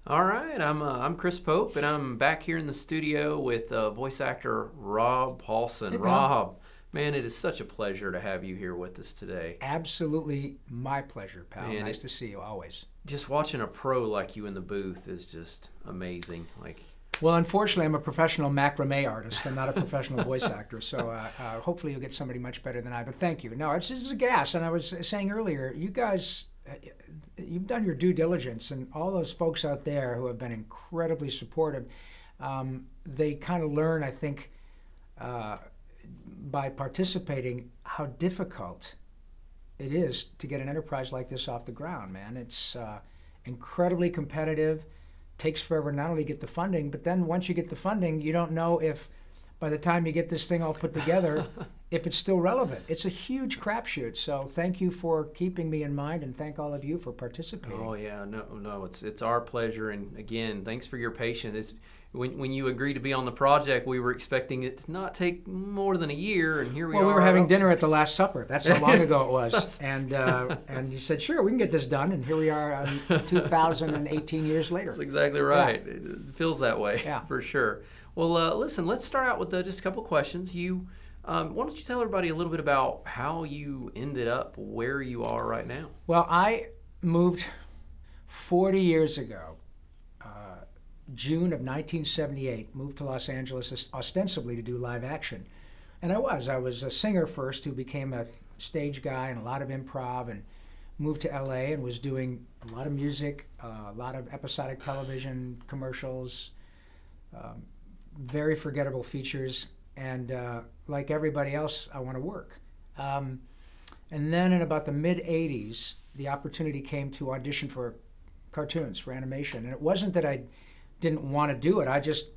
All right, I'm Chris Pope, and I'm back here in the studio with voice actor Rob Hey, Paulsen. pal. Rob, man, it is such a pleasure to have you here with us today. Absolutely my pleasure, pal. Man, Nice to see you always. just watching a pro like you in the booth is just amazing. Like, Well, unfortunately, I'm a professional macrame artist. I'm not a professional voice actor, so hopefully you'll get somebody much better than I. But thank you. No, this is a gas. And I was saying earlier, you guys, you've done your due diligence, and all those folks out there who have been incredibly supportive, they kind of learn, I think, uh, by participating, how difficult it is to get an enterprise like this off the ground, man. It's incredibly competitive. Takes forever not only to get the funding, but then once you get the funding, you don't know if by the time you get this thing all put together, if it's still relevant. It's a huge crapshoot. So thank you for keeping me in mind, and thank all of you for participating. oh yeah, no, it's our pleasure, and again, thanks for your patience. It's when you agreed to be on the project, we were expecting it to not take more than a year, and here we Well, we are. were having dinner at the Last Supper. That's how long ago it was. And That's and you said, sure, we can get this done. And here we are, 2018 years later. exactly Yeah, right. It feels that way yeah. for sure. Well, listen, let's start out with just a couple questions. Why don't you tell everybody a little bit about how you ended up where you are right now? Well, I moved 40 years ago, June of 1978, moved to Los Angeles ostensibly to do live action. And I was a singer first who became a stage guy and a lot of improv, and moved to LA and was doing a lot of music, a lot of episodic television commercials, um, very forgettable features. And like everybody else, I want to work. Um, and then in about the mid 80s, the opportunity came to audition for cartoons, for animation. And it wasn't that I didn't want to do it, I just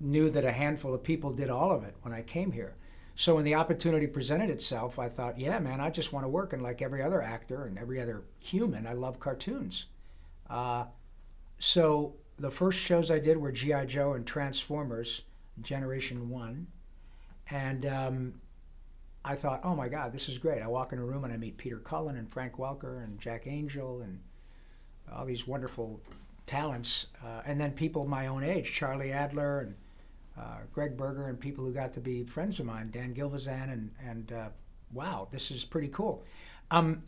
knew that a handful of people did all of it when I came here. So when the opportunity presented itself, I thought, yeah, man, I just want to work. And like every other actor and every other human, I love cartoons. Uh, so the first shows I did were G.I. Joe and Transformers, Generation 1. And I thought, oh my God, this is great. I walk in a room and I meet Peter Cullen and Frank Welker and Jack Angel and all these wonderful talents. And then people my own age, Charlie Adler and Greg Berger, and people who got to be friends of mine, Dan Gilvezan, and wow, this is pretty cool. Um,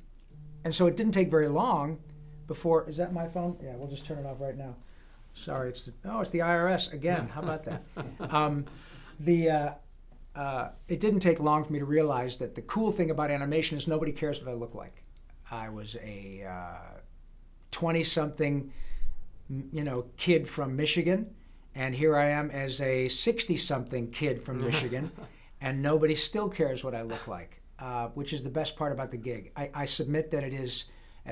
and so it didn't take very long before, is that my phone? Yeah, we'll just turn it off right now. Sorry, it's the IRS again. How about that? Um, the It didn't take long for me to realize that the cool thing about animation is nobody cares what I look like. I was a 20-something, kid from Michigan, and here I am as a 60-something kid from Michigan, and nobody still cares what I look like, which is the best part about the gig. I submit that it is,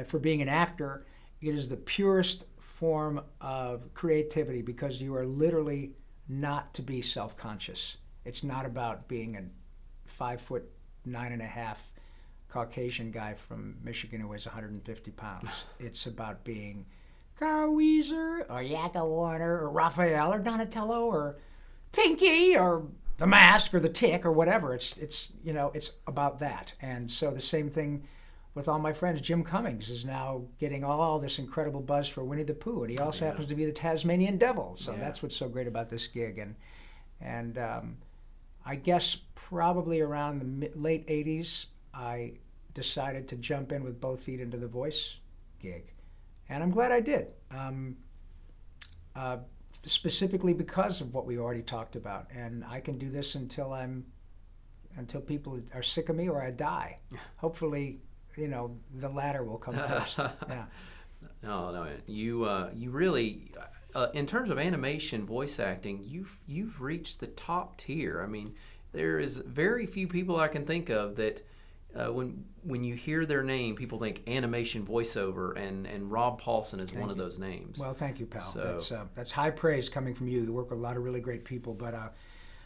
for being an actor, it is the purest form of creativity because you are literally not to be self-conscious. It's not about being a 5'9.5" Caucasian guy from Michigan who weighs 150 pounds. It's about being Carl Weezer or Yakka Warner or Raphael or Donatello or Pinky or The Mask or The Tick or whatever. It's about that. And so the same thing with all my friends. Jim Cummings is now getting all this incredible buzz for Winnie the Pooh, and he also Yeah, happens to be the Tasmanian Devil. So yeah. that's what's so great about this gig. And I guess probably around the late 80s, I decided to jump in with both feet into the voice gig. And I'm glad I did, uh, specifically because of what we already talked about. And I can do this until people are sick of me or I die. Hopefully, the latter will come first. Yeah. No, you really, in terms of animation voice acting, you've reached the top tier. I mean, there is very few people I can think of that when you hear their name, people think animation voiceover, and Rob Paulsen is one Thank of you. those names. Well, thank you, pal. So That's high praise coming from you. You work with a lot of really great people, but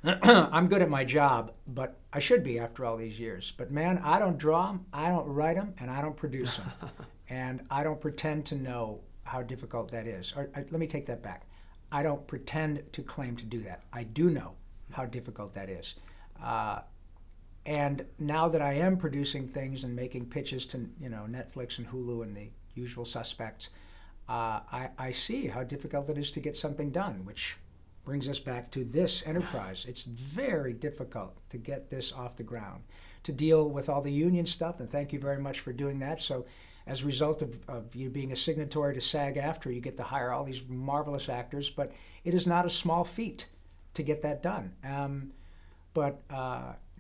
I'm good at my job, but I should be after all these years. But man, I don't draw them, I don't write them, and I don't produce them. And I don't pretend to know how difficult that is. Let me take that back. I don't pretend to claim to do that. I do know how difficult that is. Uh, and now that I am producing things and making pitches to Netflix and Hulu and the usual suspects, I see how difficult it is to get something done, which brings us back to this enterprise. It's very difficult to get this off the ground, to deal with all the union stuff, and thank you very much for doing that. So as a result of you being a signatory to SAG-AFTRA, you get to hire all these marvelous actors, but it is not a small feat to get that done.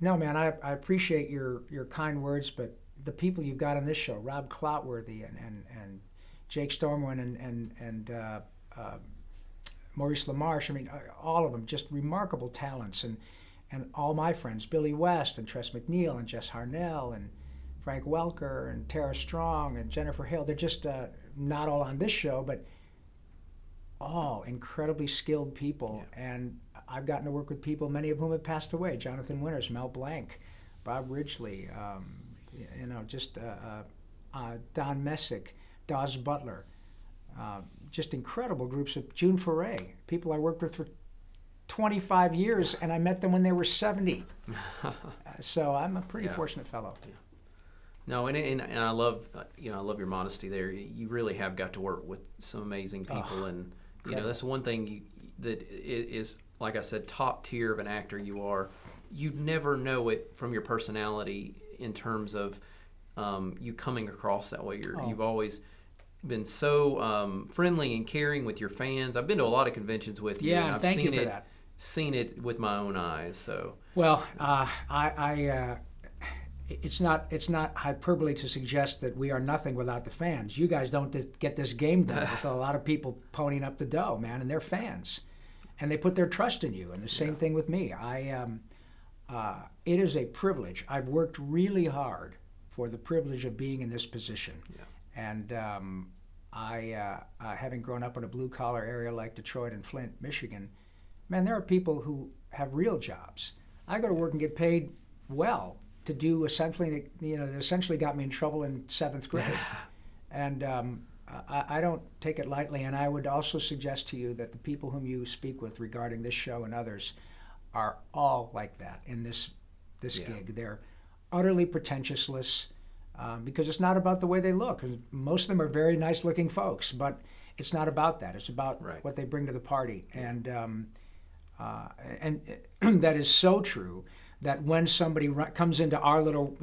No, man, I appreciate your kind words, but the people you've got on this show, Rob Clotworthy and Jake Stormwind and Maurice LaMarche, I mean, all of them, just remarkable talents, and all my friends, Billy West and Tress MacNeille and Jess Harnell and Frank Welker and Tara Strong and Jennifer Hale. They're just not all on this show, but all incredibly skilled people. Yeah. And I've gotten to work with people, many of whom have passed away. Jonathan Winters, Mel Blanc, Bob Ridgely, Don Messick, Dawes Butler. Just incredible groups of June Foray, people I worked with for 25 years, and I met them when they were 70. So I'm a pretty fortunate fellow. Yeah. No, and I love I love your modesty there. You really have got to work with some amazing people, and that's one thing that is, like I said, top tier of an actor you are. You never know it from your personality in terms of you coming across that way. You've always been so friendly and caring with your fans. I've been to a lot of conventions with you. Yeah, and I've thank you for that. Seen it with my own eyes. So well, it's not hyperbole to suggest that we are nothing without the fans. You guys don't get this game done with a lot of people ponying up the dough, man, and they're fans, and they put their trust in you. And the same thing with me. It is a privilege. I've worked really hard for the privilege of being in this position. Yeah. And having grown up in a blue-collar area like Detroit and Flint, Michigan, man, there are people who have real jobs. I go to work and get paid well to do essentially, that essentially got me in trouble in 7th grade. And I don't take it lightly, and I would also suggest to you that the people whom you speak with regarding this show and others are all like that in this gig. They're utterly pretentiousless, because it's not about the way they look. Most of them are very nice-looking folks, but it's not about that. It's about what they bring to the party, and that is so true that when somebody comes into our little,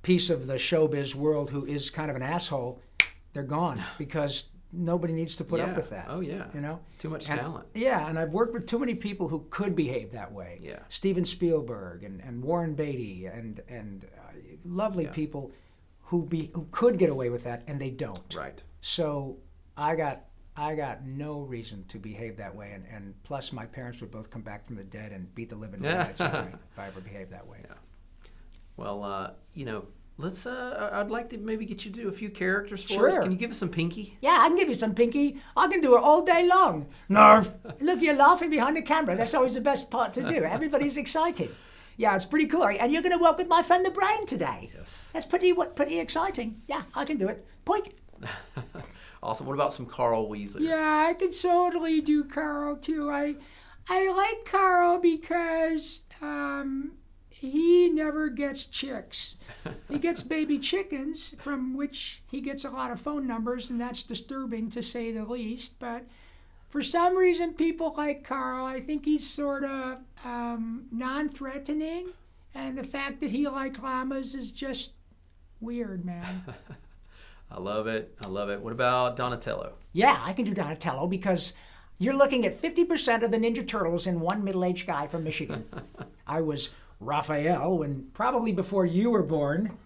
piece of the showbiz world who is kind of an asshole, they're gone, because nobody needs to put up with that. Oh yeah. It's too much talent. Yeah, and I've worked with too many people who could behave that way. Yeah. Steven Spielberg and Warren Beatty and lovely people who could get away with that, and they don't. Right. So I got no reason to behave that way, and plus my parents would both come back from the dead and beat the living daylights out of me if I ever behaved that way. Yeah. Well, let's. I'd like to maybe get you to do a few characters for us. Can you give us some Pinky? Yeah, I can give you some Pinky. I can do it all day long. Nerf. Look, you're laughing behind the camera. That's always the best part to do. Everybody's excited. Yeah, it's pretty cool. And you're going to work with my friend the Brain today. Yes. That's pretty exciting. Yeah, I can do it. Point. Awesome. What about some Carl Weasley? Yeah, I can totally do Carl too. I like Carl because he never gets chicks. He gets baby chickens, from which he gets a lot of phone numbers, and that's disturbing to say the least. But for some reason, people like Carl. I think he's sort of non-threatening, and the fact that he likes llamas is just weird, man. I love it. What about Donatello? Yeah, I can do Donatello because you're looking at 50% of the Ninja Turtles in one middle-aged guy from Michigan. I was Raphael probably before you were born,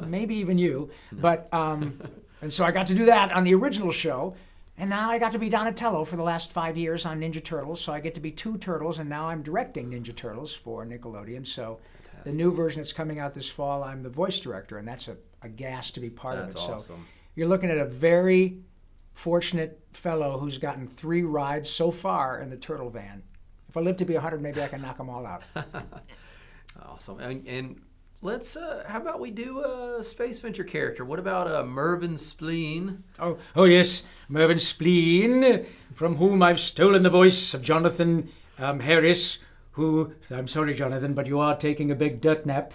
maybe even you. But and so I got to do that on the original show, and now I got to be Donatello for the last 5 years on Ninja Turtles. So I get to be 2 turtles, and now I'm directing Ninja Turtles for Nickelodeon. So the new version that's coming out this fall, I'm the voice director, and that's a gas to be part of it. That's awesome. So you're looking at a very fortunate fellow who's gotten 3 rides so far in the turtle van. If I live to be 100, maybe I can knock them all out. Awesome. And let's, how about we do a SpaceVenture character? What about Mervyn Spleen? Oh yes, Mervyn Spleen, from whom I've stolen the voice of Jonathan Harris, who, I'm sorry, Jonathan, but you are taking a big dirt nap.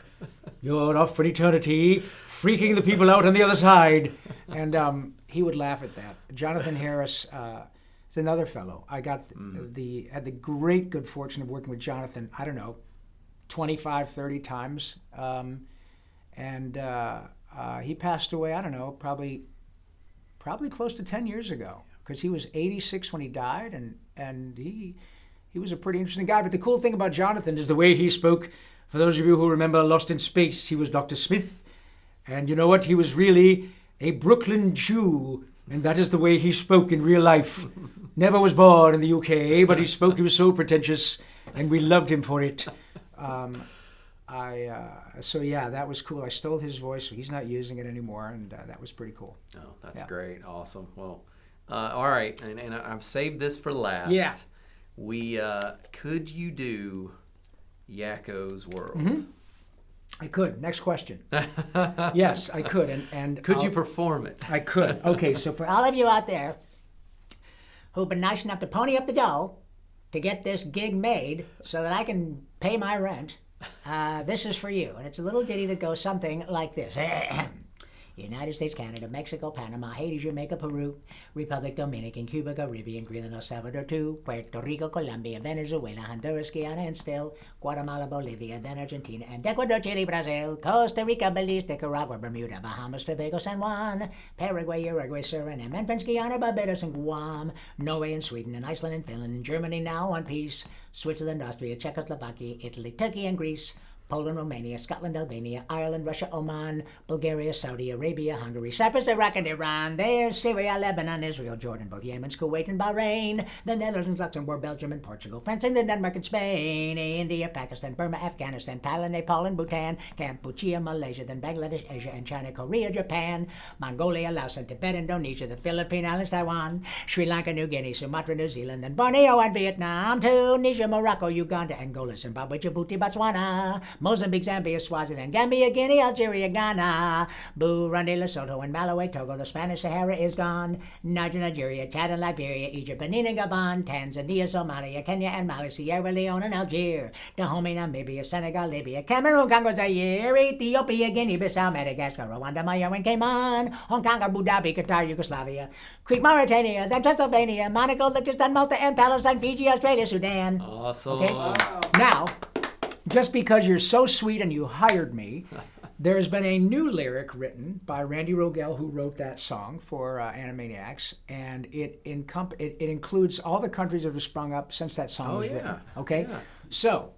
You're off for eternity, freaking the people out on the other side. And he would laugh at that. Jonathan Harris is another fellow. I got had the great good fortune of working with Jonathan, I don't know, 25, 30 times. And he passed away, I don't know, probably close to 10 years ago, because he was 86 when he died, and he was a pretty interesting guy. But the cool thing about Jonathan is the way he spoke. For those of you who remember Lost in Space, he was Dr. Smith. And you know what? He was really a Brooklyn Jew, and that is the way he spoke in real life. Never was born in the UK, but he was so pretentious, and we loved him for it. So yeah, that was cool. I stole his voice, so he's not using it anymore, and that was pretty cool. Oh, that's great. Awesome. Well, all right, and I've saved this for last. Yeah. Could you do Yakko's World? Mm-hmm. I could. Next question. Yes, I could. And could you perform it? I could. Okay, so for all of you out there who've been nice enough to pony up the dough to get this gig made so that I can pay my rent, this is for you. And it's a little ditty that goes something like this. United States, Canada, Mexico, Panama, Haiti, Jamaica, Peru, Republic Dominican, Cuba, Caribbean, Greenland, El Salvador, too, Puerto Rico, Colombia, Venezuela, Honduras, Guyana, and still Guatemala, Bolivia, then Argentina, and Ecuador, Chile, Brazil, Costa Rica, Belize, Nicaragua, Bermuda, Bahamas, Tobago, San Juan, Paraguay, Uruguay, Suriname, and French Guiana, Barbados, and Guam, Norway, and Sweden, and Iceland, and Finland, and Germany, now one piece, Switzerland, Austria, Czechoslovakia, Italy, Turkey, and Greece, Poland, Romania, Scotland, Albania, Ireland, Russia, Oman, Bulgaria, Saudi Arabia, Hungary, Cyprus, Iraq, and Iran. There's Syria, Lebanon, Israel, Jordan, both Yemen, Kuwait, and Bahrain. The Netherlands, Luxembourg, Belgium, and Portugal. France, England, Denmark, and Spain. India, Pakistan, Burma, Afghanistan, Thailand, Nepal, and Bhutan. Cambodia, Malaysia, then Bangladesh, Asia, and China, Korea, Japan, Mongolia, Laos, and Tibet, Indonesia, the Philippine Islands, Taiwan, Sri Lanka, New Guinea, Sumatra, New Zealand, then Borneo, and Vietnam, Tunisia, Morocco, Uganda, Angola, Zimbabwe, Djibouti, Botswana, Mozambique, Zambia, Swaziland, Gambia, Guinea, Algeria, Ghana, Burundi, Lesotho, and Malawi, Togo. The Spanish Sahara is gone. Niger, Nigeria, Chad, and Liberia, Egypt, Benin, and Gabon, Tanzania, Somalia, Kenya, and Mali, Sierra Leone, and Algier, Dahomey, Namibia, Senegal, Libya, Cameroon, Congo, Zaire, Ethiopia, Guinea-Bissau, Madagascar, Rwanda, Maya, and Cayman, Hong Kong, Abu Dhabi, Qatar, Yugoslavia, Crete, Mauritania, then Pennsylvania, Monaco, Liechtenstein, Malta, and Palestine, Fiji, Australia, Sudan. Awesome. Okay? Now, just because you're so sweet and you hired me, there's been a new lyric written by Randy Rogel, who wrote that song for Animaniacs, and it includes all the countries that have sprung up since that song was written. Okay? Yeah. So,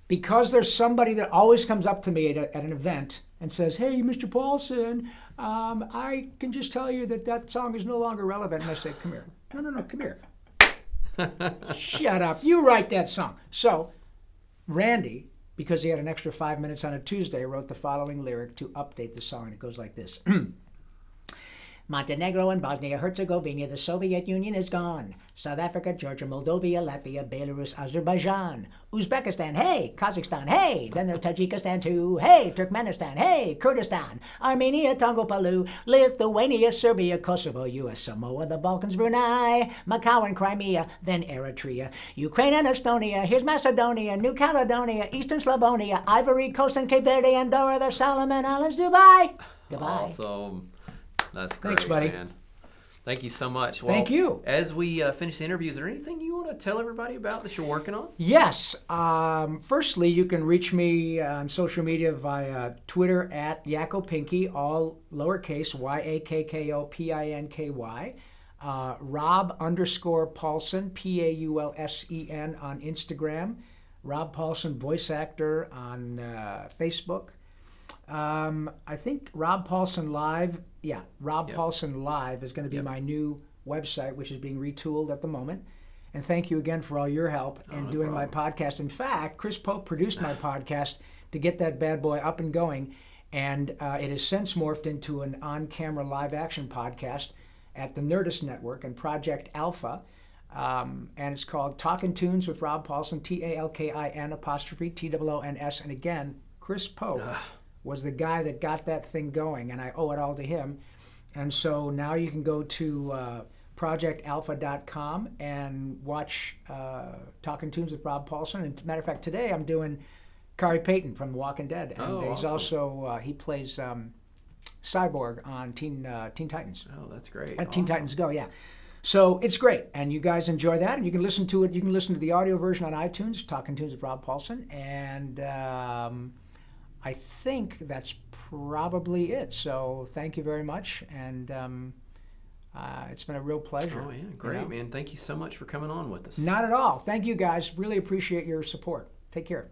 because there's somebody that always comes up to me at an event and says, "Hey, Mr. Paulsen, I can just tell you that song is no longer relevant," and I say, "Come here." No, come here. Shut up. You write that song. So, Randy, because he had an extra 5 minutes on a Tuesday, wrote the following lyric to update the song. It goes like this. Montenegro and Bosnia-Herzegovina, the Soviet Union is gone. South Africa, Georgia, Moldova, Latvia, Belarus, Azerbaijan. Uzbekistan, hey. Kazakhstan, hey. Then there's Tajikistan too. Hey, Turkmenistan, hey. Kurdistan, Armenia, Tonga, Palau, Lithuania, Serbia, Kosovo, US Samoa, the Balkans, Brunei, Macau and Crimea, then Eritrea, Ukraine and Estonia. Here's Macedonia, New Caledonia, Eastern Slavonia, Ivory Coast and Cape Verde, Andorra, the Solomon Islands, Dubai. Goodbye. Awesome. That's great, Thanks, buddy. Man. Thank you so much. Well, thank you. As we finish the interview, is there anything you want to tell everybody about that you're working on? Yes. Firstly, you can reach me on social media via Twitter at YakkoPinky, all lowercase, YAKKOPINKY. Rob_Paulsen, PAULSEN on Instagram. Rob Paulsen, voice actor on Facebook. I think Rob Paulsen Live, Paulsen Live is going to be my new website, which is being retooled at the moment. And thank you again for all your help in doing my podcast. In fact, Chris Pope produced my podcast to get that bad boy up and going, and it has since morphed into an on-camera live-action podcast at the Nerdist Network and Project Alpha. And it's called Talkin' Tunes with Rob Paulsen, TALKIN_TOONS. And again, Chris Pope was the guy that got that thing going, and I owe it all to him. And so now you can go to projectalpha.com and watch Talkin' Tunes with Rob Paulsen. And as a matter of fact, today I'm doing Khary Payton from The Walking Dead. And he's awesome. also, he plays Cyborg on Teen Titans. Oh, that's great. At Teen Awesome. Titans Go, yeah. So it's great, and you guys enjoy that, and you can listen to it. You can listen to the audio version on iTunes, Talking Tunes with Rob Paulsen, and I think that's probably it. So thank you very much, and it's been a real pleasure. Oh, yeah. Great, man. Thank you so much for coming on with us. Not at all. Thank you, guys. Really appreciate your support. Take care.